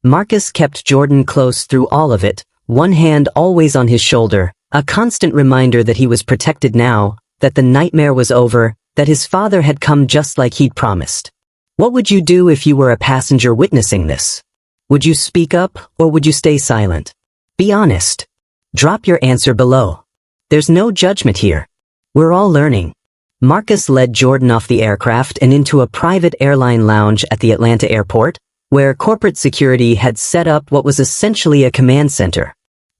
Marcus kept Jordan close through all of it, one hand always on his shoulder, a constant reminder that he was protected now, that the nightmare was over, that his father had come just like he'd promised. What would you do if you were a passenger witnessing this? Would you speak up, or would you stay silent? Be honest. Drop your answer below. There's no judgment here. We're all learning. Marcus led Jordan off the aircraft and into a private airline lounge at the Atlanta airport, where corporate security had set up what was essentially a command center.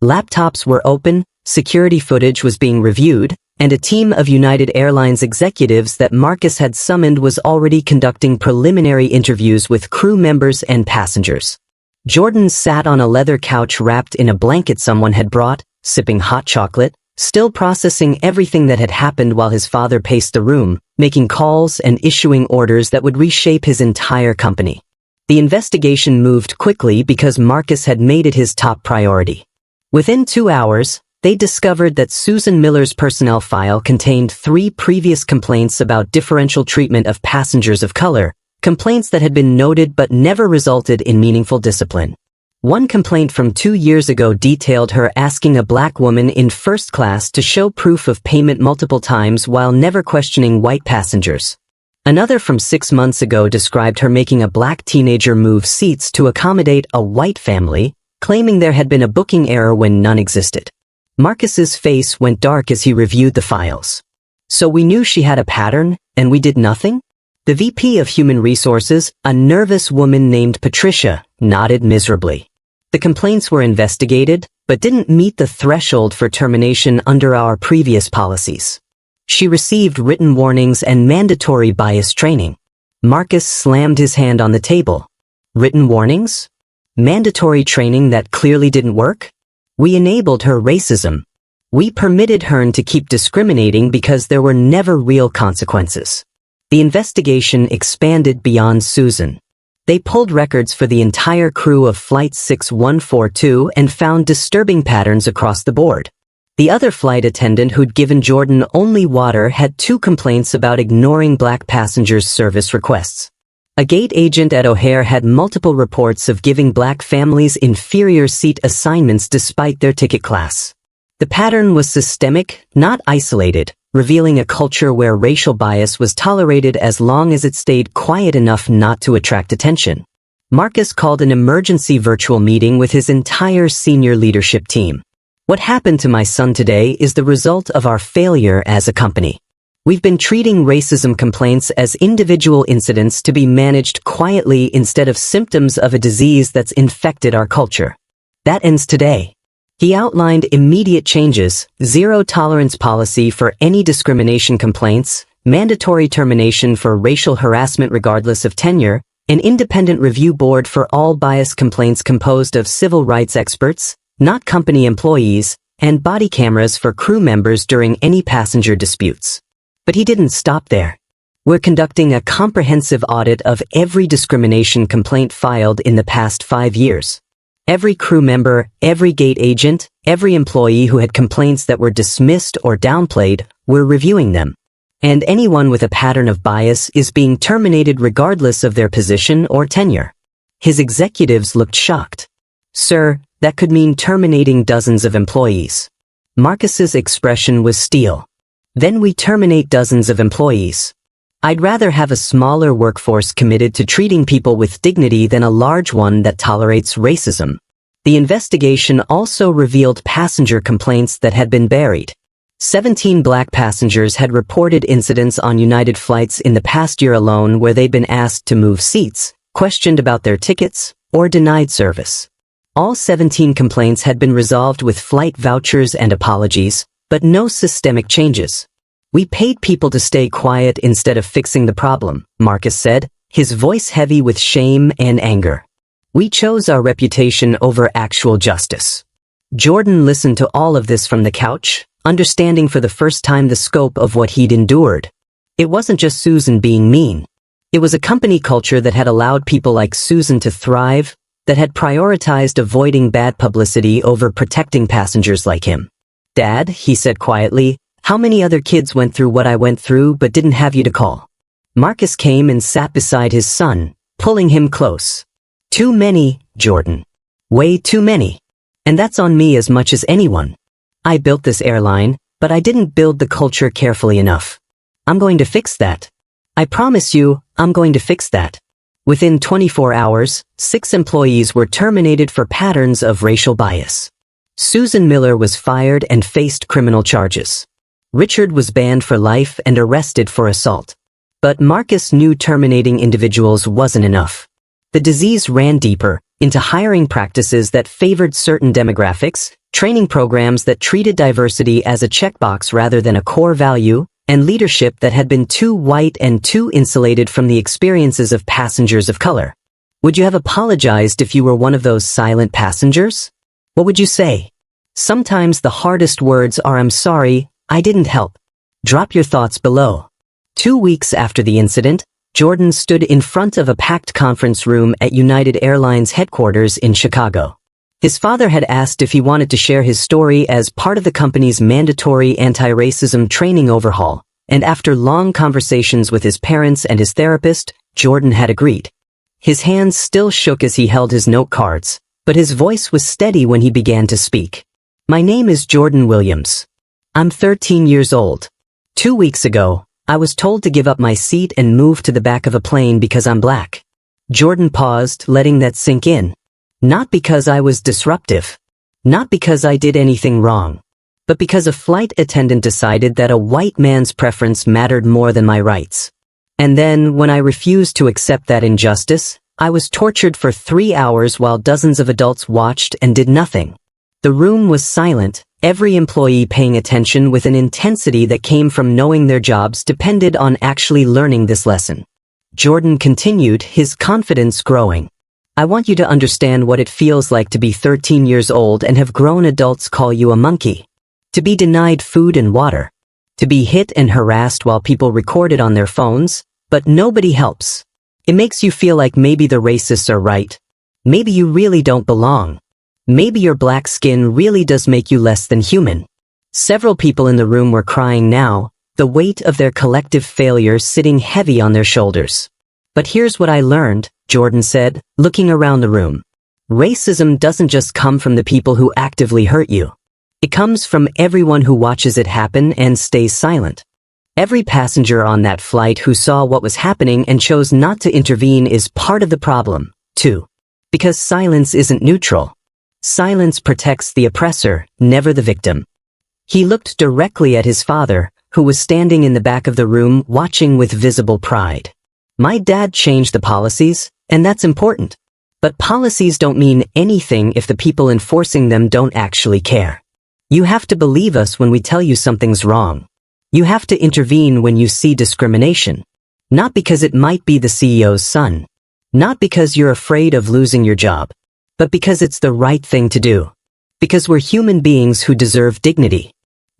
Laptops were open, security footage was being reviewed, and a team of United Airlines executives that Marcus had summoned was already conducting preliminary interviews with crew members and passengers. Jordan sat on a leather couch wrapped in a blanket someone had brought, sipping hot chocolate, still processing everything that had happened while his father paced the room, making calls and issuing orders that would reshape his entire company. The investigation moved quickly because Marcus had made it his top priority. Within 2 hours, they discovered that Susan Miller's personnel file contained 3 previous complaints about differential treatment of passengers of color, complaints that had been noted but never resulted in meaningful discipline. One complaint from 2 years ago detailed her asking a black woman in first class to show proof of payment multiple times while never questioning white passengers. Another from 6 months ago described her making a black teenager move seats to accommodate a white family, claiming there had been a booking error when none existed. Marcus's face went dark as he reviewed the files. So we knew she had a pattern, and we did nothing? The VP of Human Resources, a nervous woman named Patricia, nodded miserably. The complaints were investigated, but didn't meet the threshold for termination under our previous policies. She received written warnings and mandatory bias training. Marcus slammed his hand on the table. Written warnings? Mandatory training that clearly didn't work? We enabled her racism. We permitted her to keep discriminating because there were never real consequences. The investigation expanded beyond Susan. They pulled records for the entire crew of Flight 6142 and found disturbing patterns across the board. The other flight attendant who'd given Jordan only water had 2 complaints about ignoring black passengers' service requests. A gate agent at O'Hare had multiple reports of giving black families inferior seat assignments despite their ticket class. The pattern was systemic, not isolated, revealing a culture where racial bias was tolerated as long as it stayed quiet enough not to attract attention. Marcus called an emergency virtual meeting with his entire senior leadership team. What happened to my son today is the result of our failure as a company. We've been treating racism complaints as individual incidents to be managed quietly instead of symptoms of a disease that's infected our culture. That ends today. He outlined immediate changes: zero-tolerance policy for any discrimination complaints, mandatory termination for racial harassment regardless of tenure, an independent review board for all bias complaints composed of civil rights experts, not company employees, and body cameras for crew members during any passenger disputes. But he didn't stop there. We're conducting a comprehensive audit of every discrimination complaint filed in the past 5 years. Every crew member, every gate agent, every employee who had complaints that were dismissed or downplayed, we're reviewing them. And anyone with a pattern of bias is being terminated regardless of their position or tenure. His executives looked shocked. Sir, that could mean terminating dozens of employees. Marcus's expression was steel. Then we terminate dozens of employees. I'd rather have a smaller workforce committed to treating people with dignity than a large one that tolerates racism. The investigation also revealed passenger complaints that had been buried. 17 black passengers had reported incidents on United flights in the past year alone where they'd been asked to move seats, questioned about their tickets, or denied service. All 17 complaints had been resolved with flight vouchers and apologies, but no systemic changes. We paid people to stay quiet instead of fixing the problem, Marcus said, his voice heavy with shame and anger. We chose our reputation over actual justice. Jordan listened to all of this from the couch, understanding for the first time the scope of what he'd endured. It wasn't just Susan being mean. It was a company culture that had allowed people like Susan to thrive, that had prioritized avoiding bad publicity over protecting passengers like him. Dad, he said quietly, how many other kids went through what I went through but didn't have you to call? Marcus came and sat beside his son, pulling him close. Too many, Jordan. Way too many. And that's on me as much as anyone. I built this airline, but I didn't build the culture carefully enough. I'm going to fix that. I promise you, I'm going to fix that. Within 24 hours, 6 employees were terminated for patterns of racial bias. Susan Miller was fired and faced criminal charges. Richard was banned for life and arrested for assault. But Marcus knew terminating individuals wasn't enough. The disease ran deeper, into hiring practices that favored certain demographics, training programs that treated diversity as a checkbox rather than a core value, and leadership that had been too white and too insulated from the experiences of passengers of color. Would you have apologized if you were one of those silent passengers? What would you say? Sometimes the hardest words are "I'm sorry, I didn't help." Drop your thoughts below. 2 weeks after the incident, Jordan stood in front of a packed conference room at United Airlines headquarters in Chicago. His father had asked if he wanted to share his story as part of the company's mandatory anti-racism training overhaul, and after long conversations with his parents and his therapist, Jordan had agreed. His hands still shook as he held his note cards, but his voice was steady when he began to speak. My name is Jordan Williams. I'm 13 years old. 2 weeks ago, I was told to give up my seat and move to the back of a plane because I'm black. Jordan paused, letting that sink in. Not because I was disruptive. Not because I did anything wrong. but because a flight attendant decided that a white man's preference mattered more than my rights. And then, when I refused to accept that injustice, I was tortured for 3 hours while dozens of adults watched and did nothing. The room was silent, every employee paying attention with an intensity that came from knowing their jobs depended on actually learning this lesson. Jordan continued, his confidence growing. I want you to understand what it feels like to be 13 years old and have grown adults call you a monkey. To be denied food and water. To be hit and harassed while people record it on their phones, but nobody helps. It makes you feel like maybe the racists are right. Maybe you really don't belong. Maybe your black skin really does make you less than human. Several people in the room were crying now, the weight of their collective failure sitting heavy on their shoulders. But here's what I learned, Jordan said, looking around the room. Racism doesn't just come from the people who actively hurt you. It comes from everyone who watches it happen and stays silent. Every passenger on that flight who saw what was happening and chose not to intervene is part of the problem, too. Because silence isn't neutral. Silence protects the oppressor, never the victim. He looked directly at his father, who was standing in the back of the room watching with visible pride. My dad changed the policies, and that's important. But policies don't mean anything if the people enforcing them don't actually care. You have to believe us when we tell you something's wrong. You have to intervene when you see discrimination. Not because it might be the CEO's son. Not because you're afraid of losing your job. But because it's the right thing to do. Because we're human beings who deserve dignity.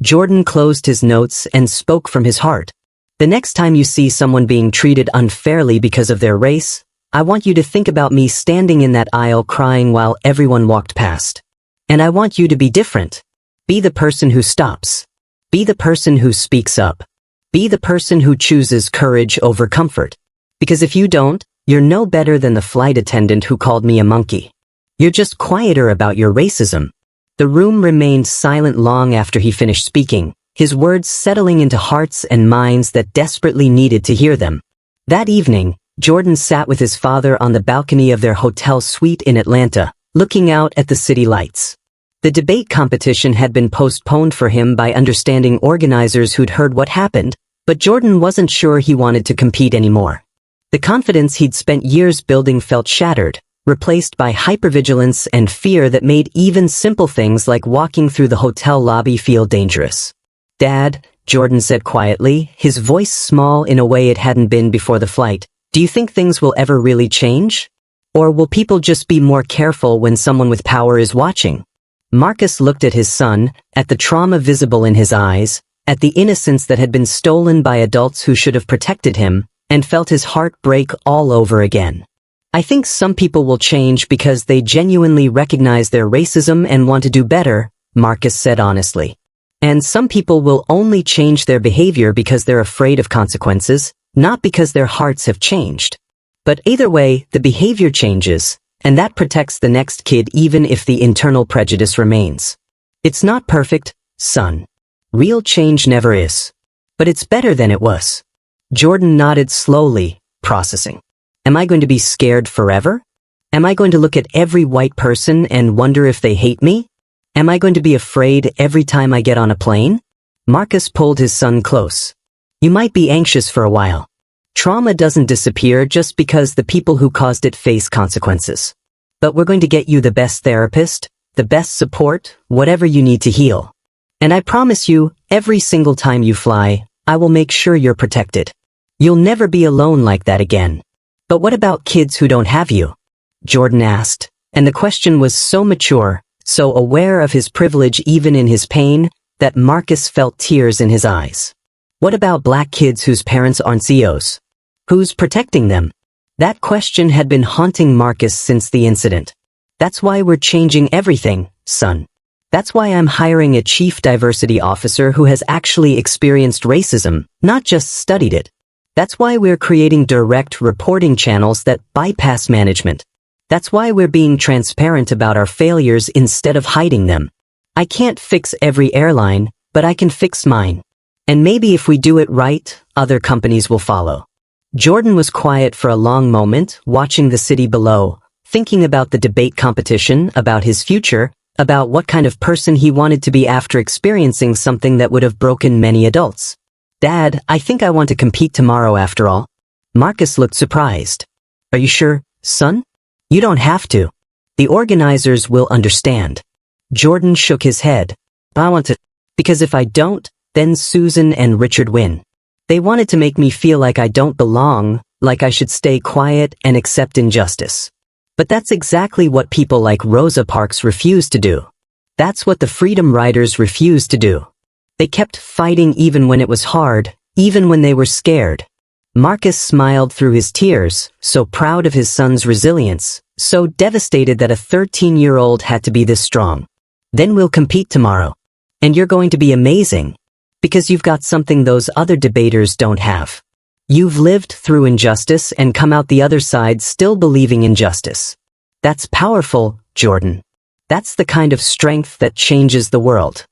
Jordan closed his notes and spoke from his heart. The next time you see someone being treated unfairly because of their race, I want you to think about me standing in that aisle crying while everyone walked past. And I want you to be different. Be the person who stops. Be the person who speaks up. Be the person who chooses courage over comfort. Because if you don't, you're no better than the flight attendant who called me a monkey. You're just quieter about your racism. The room remained silent long after he finished speaking, his words settling into hearts and minds that desperately needed to hear them. That evening, Jordan sat with his father on the balcony of their hotel suite in Atlanta, looking out at the city lights. The debate competition had been postponed for him by understanding organizers who'd heard what happened, but Jordan wasn't sure he wanted to compete anymore. The confidence he'd spent years building felt shattered, replaced by hypervigilance and fear that made even simple things like walking through the hotel lobby feel dangerous. Dad, Jordan said quietly, his voice small in a way it hadn't been before the flight, do you think things will ever really change? Or will people just be more careful when someone with power is watching? Marcus looked at his son, at the trauma visible in his eyes, at the innocence that had been stolen by adults who should have protected him, and felt his heart break all over again. I think some people will change because they genuinely recognize their racism and want to do better, Marcus said honestly. And some people will only change their behavior because they're afraid of consequences, not because their hearts have changed. But either way, the behavior changes, and that protects the next kid even if the internal prejudice remains. It's not perfect, son. Real change never is. But it's better than it was. Jordan nodded slowly, processing. Am I going to be scared forever? Am I going to look at every white person and wonder if they hate me? Am I going to be afraid every time I get on a plane? Marcus pulled his son close. You might be anxious for a while. Trauma doesn't disappear just because the people who caused it face consequences. But we're going to get you the best therapist, the best support, whatever you need to heal. And I promise you, every single time you fly, I will make sure you're protected. You'll never be alone like that again. But what about kids who don't have you? Jordan asked, and the question was so mature, so aware of his privilege even in his pain, that Marcus felt tears in his eyes. What about black kids whose parents aren't CEOs? Who's protecting them? That question had been haunting Marcus since the incident. That's why we're changing everything, son. That's why I'm hiring a chief diversity officer who has actually experienced racism, not just studied it. That's why we're creating direct reporting channels that bypass management. That's why we're being transparent about our failures instead of hiding them. I can't fix every airline, but I can fix mine. And maybe if we do it right, other companies will follow. Jordan was quiet for a long moment, watching the city below, thinking about the debate competition, about his future, about what kind of person he wanted to be after experiencing something that would have broken many adults. "Dad, I think I want to compete tomorrow after all." Marcus looked surprised. "Are you sure, son? You don't have to. The organizers will understand." Jordan shook his head. "I want to, because if I don't, then Susan and Richard win. They wanted to make me feel like I don't belong, like I should stay quiet and accept injustice. But that's exactly what people like Rosa Parks refused to do. That's what the Freedom Riders refused to do. They kept fighting even when it was hard, even when they were scared." Marcus smiled through his tears, so proud of his son's resilience, so devastated that a 13-year-old had to be this strong. "Then we'll compete tomorrow. And you're going to be amazing. Because you've got something those other debaters don't have. You've lived through injustice and come out the other side still believing in justice. That's powerful, Jordan. That's the kind of strength that changes the world."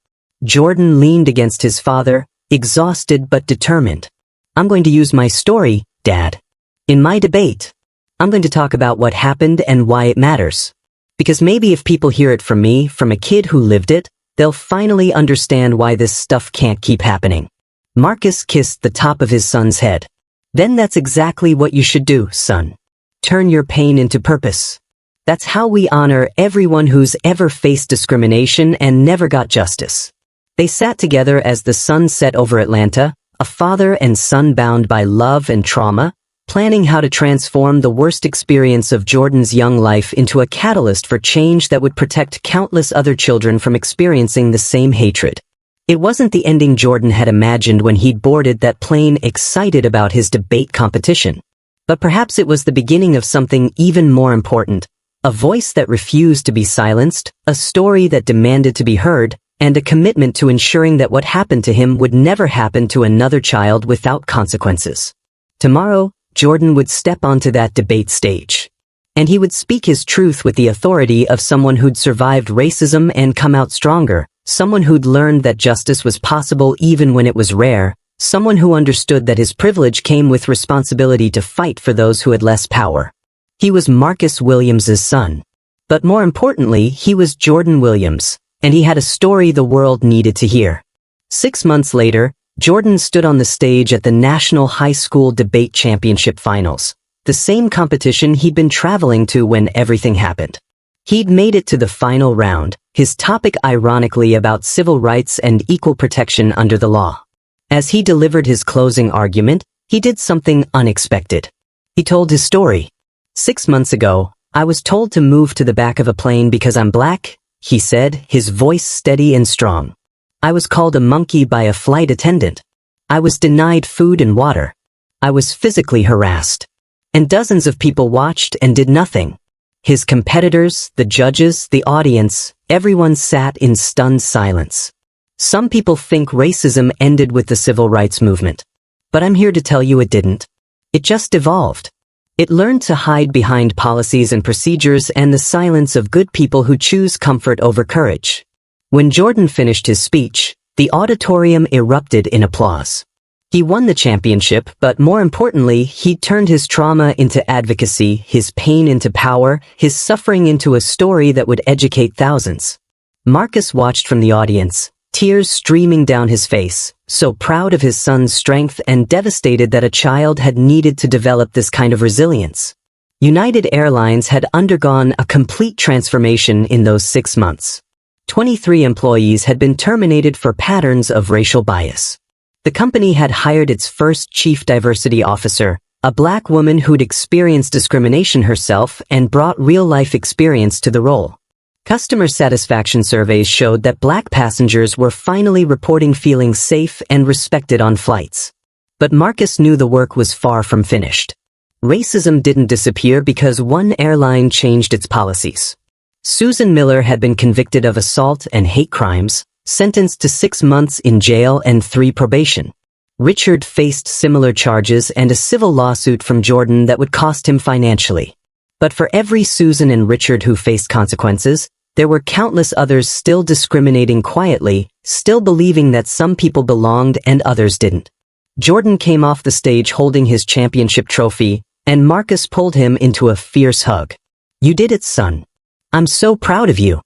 Jordan leaned against his father, exhausted but determined. "I'm going to use my story, Dad. In my debate, I'm going to talk about what happened and why it matters. Because maybe if people hear it from me, from a kid who lived it, they'll finally understand why this stuff can't keep happening." Marcus kissed the top of his son's head. "Then that's exactly what you should do, son. Turn your pain into purpose. That's how we honor everyone who's ever faced discrimination and never got justice." They sat together as the sun set over Atlanta, a father and son bound by love and trauma, planning how to transform the worst experience of Jordan's young life into a catalyst for change that would protect countless other children from experiencing the same hatred. It wasn't the ending Jordan had imagined when he'd boarded that plane excited about his debate competition. But perhaps it was the beginning of something even more important, a voice that refused to be silenced, a story that demanded to be heard, and a commitment to ensuring that what happened to him would never happen to another child without consequences. Tomorrow, Jordan would step onto that debate stage. And he would speak his truth with the authority of someone who'd survived racism and come out stronger, someone who'd learned that justice was possible even when it was rare, someone who understood that his privilege came with responsibility to fight for those who had less power. He was Marcus Williams's son. But more importantly, he was Jordan Williams, and he had a story the world needed to hear. 6 months later, Jordan stood on the stage at the National High School Debate Championship Finals, the same competition he'd been traveling to when everything happened. He'd made it to the final round, his topic ironically about civil rights and equal protection under the law. As he delivered his closing argument, he did something unexpected. He told his story. "6 months ago, I was told to move to the back of a plane because I'm black," he said, his voice steady and strong. "I was called a monkey by a flight attendant. I was denied food and water. I was physically harassed. And dozens of people watched and did nothing. His competitors, the judges, the audience, everyone sat in stunned silence. Some people think racism ended with the civil rights movement. But I'm here to tell you it didn't. It just evolved. It learned to hide behind policies and procedures and the silence of good people who choose comfort over courage." When Jordan finished his speech, the auditorium erupted in applause. He won the championship, but more importantly, he turned his trauma into advocacy, his pain into power, his suffering into a story that would educate thousands. Marcus watched from the audience, tears streaming down his face, so proud of his son's strength and devastated that a child had needed to develop this kind of resilience. United Airlines had undergone a complete transformation in those 6 months. 23 employees had been terminated for patterns of racial bias. The company had hired its first chief diversity officer, a black woman who'd experienced discrimination herself and brought real-life experience to the role. Customer satisfaction surveys showed that black passengers were finally reporting feeling safe and respected on flights. But Marcus knew the work was far from finished. Racism didn't disappear because one airline changed its policies. Susan Miller had been convicted of assault and hate crimes, sentenced to 6 months in jail and 3 probation. Richard faced similar charges and a civil lawsuit from Jordan that would cost him financially. But for every Susan and Richard who faced consequences, there were countless others still discriminating quietly, still believing that some people belonged and others didn't. Jordan came off the stage holding his championship trophy, and Marcus pulled him into a fierce hug. "You did it, son. I'm so proud of you."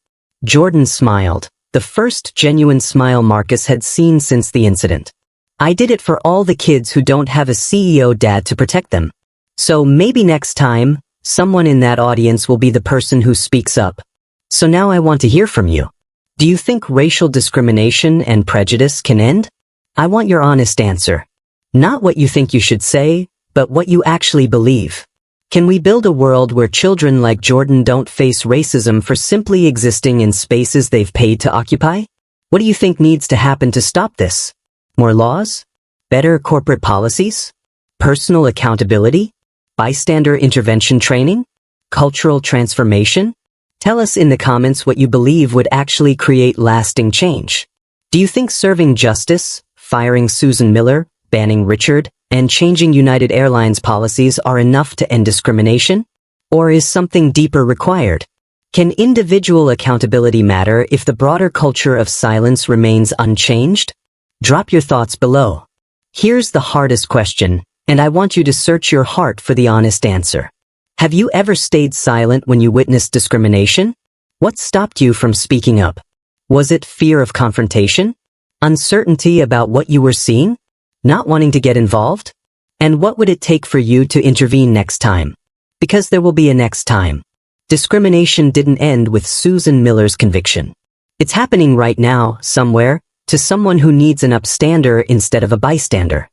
Jordan smiled, the first genuine smile Marcus had seen since the incident. I did it for all the kids who don't have a CEO dad to protect them. So maybe next time, someone in that audience will be the person who speaks up. So now I want to hear from you. Do you think racial discrimination and prejudice can end? I want your honest answer. Not what you think you should say, but what you actually believe. Can we build a world where children like Jordan don't face racism for simply existing in spaces they've paid to occupy? What do you think needs to happen to stop this? More laws? Better corporate policies? Personal accountability? Bystander intervention training? Cultural transformation? Tell us in the comments what you believe would actually create lasting change. Do you think serving justice, firing Susan Miller, banning Richard, and changing United Airlines policies are enough to end discrimination? Or is something deeper required? Can individual accountability matter if the broader culture of silence remains unchanged? Drop your thoughts below. Here's the hardest question, and I want you to search your heart for the honest answer. Have you ever stayed silent when you witnessed discrimination? What stopped you from speaking up? Was it fear of confrontation? Uncertainty about what you were seeing? Not wanting to get involved? And what would it take for you to intervene next time? Because there will be a next time. Discrimination didn't end with Susan Miller's conviction. It's happening right now, somewhere, to someone who needs an upstander instead of a bystander.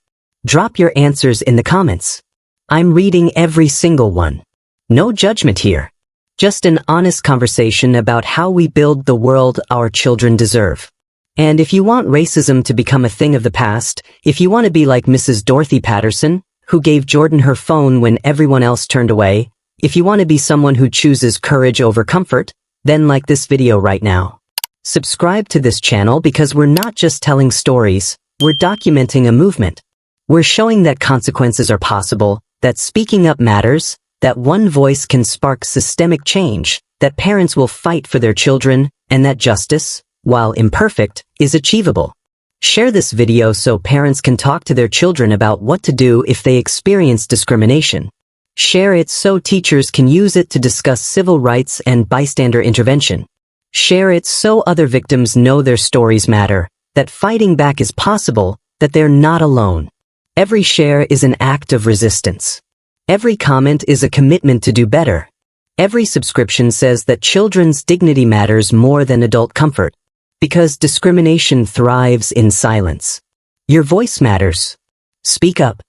Drop your answers in the comments. I'm reading every single one. No judgment here. Just an honest conversation about how we build the world our children deserve. And if you want racism to become a thing of the past, if you want to be like Mrs. Dorothy Patterson, who gave Jordan her phone when everyone else turned away, if you want to be someone who chooses courage over comfort, then like this video right now. Subscribe to this channel because we're not just telling stories, we're documenting a movement. We're showing that consequences are possible, that speaking up matters, that one voice can spark systemic change, that parents will fight for their children, and that justice, while imperfect, is achievable. Share this video so parents can talk to their children about what to do if they experience discrimination. Share it so teachers can use it to discuss civil rights and bystander intervention. Share it so other victims know their stories matter, that fighting back is possible, that they're not alone. Every share is an act of resistance. Every comment is a commitment to do better. Every subscription says that children's dignity matters more than adult comfort. Because discrimination thrives in silence. Your voice matters. Speak up.